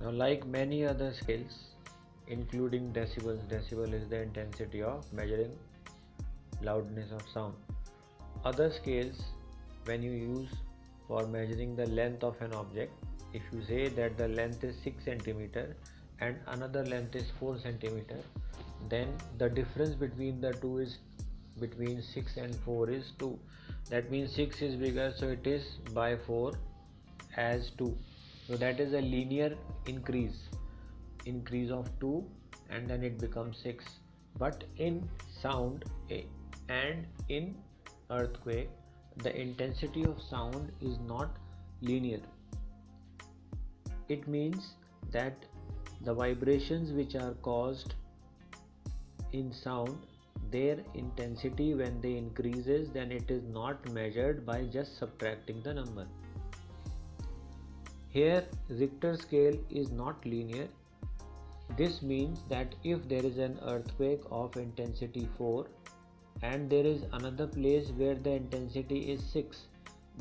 Now, like many other scales, including decibels, decibel is the intensity of measuring loudness of sound. Other scales, when you use for measuring the length of an object, if you say that the length is 6 centimeter and another length is 4 centimeter, then the difference between the two is between 6 and 4 is 2. That means 6 is bigger, so it is by 4 as 2. So that is a linear increase of 2, and then it becomes 6. But in sound and in earthquake, the intensity of sound is not linear. It means that the vibrations which are caused in sound, their intensity when they increases, then it is not measured by just subtracting the number. Here Richter scale is not linear. This means that if there is an earthquake of intensity 4 and there is another place where the intensity is 6,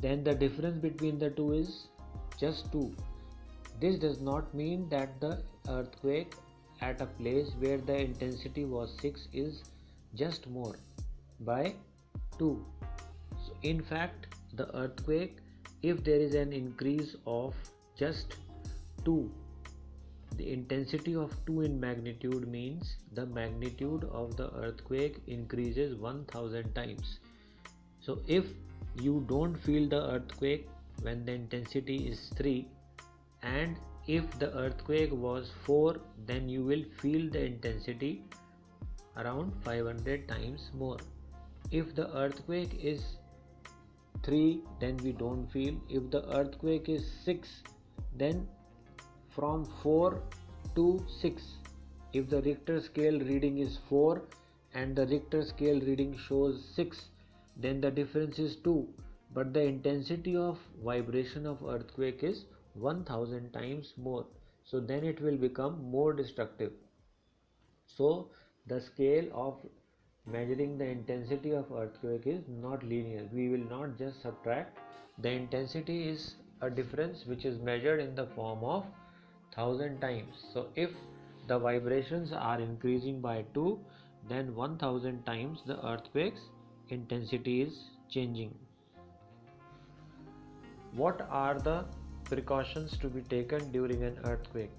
then the difference between the two is just 2. This does not mean that the earthquake at a place where the intensity was 6 is just more by 2. So in fact, the earthquake, if there is an increase of just 2, the intensity of 2 in magnitude means the magnitude of the earthquake increases 1000 times. So if you don't feel the earthquake when the intensity is 3, and if the earthquake was 4, then you will feel the intensity around 500 times more. If the earthquake is 3, then we don't feel. If the earthquake is 6, then from 4 to 6. If the Richter scale reading is 4 and the Richter scale reading shows 6, then the difference is 2, but the intensity of vibration of earthquake is 1000 times more. So then it will become more destructive. So the scale of measuring the intensity of earthquake is not linear. We will not just subtract. The intensity is a difference which is measured in the form of 1000 times. So if the vibrations are increasing by 2, then 1000 times the earthquake's intensity is changing. What are the precautions to be taken during an earthquake?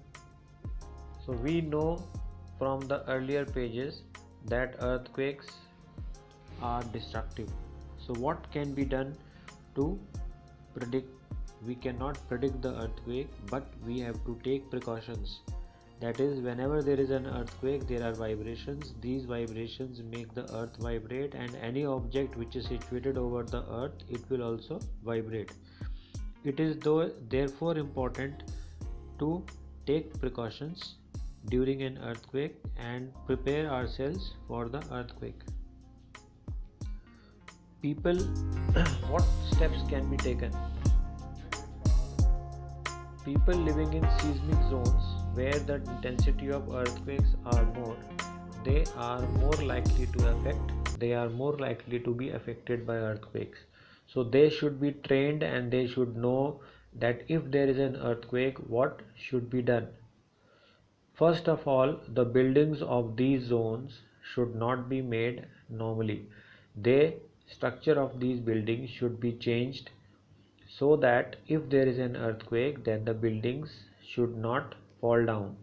So we know from the earlier pages that earthquakes are destructive. So what can be done to predict? We cannot predict the earthquake, but we have to take precautions. That is, whenever there is an earthquake, there are vibrations. These vibrations make the earth vibrate, and any object which is situated over the earth, it will also vibrate. It is therefore important to take precautions during an earthquake and prepare ourselves for the earthquake. People, what steps can be taken? People living in seismic zones where the intensity of earthquakes are more, they are more likely to be affected by earthquakes. So they should be trained and they should know that if there is an earthquake, what should be done. First of all, the buildings of these zones should not be made normally. The structure of these buildings should be changed so that if there is an earthquake, then the buildings should not fall down.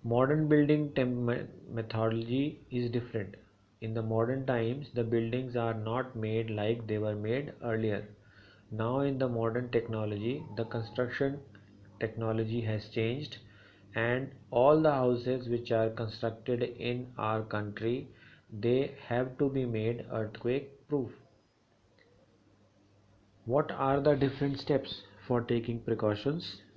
Modern building methodology is different. In the modern times, the buildings are not made like they were made earlier. Now in the modern technology, the construction technology has changed, and all the houses which are constructed in our country, they have to be made earthquake proof. What are the different steps for taking precautions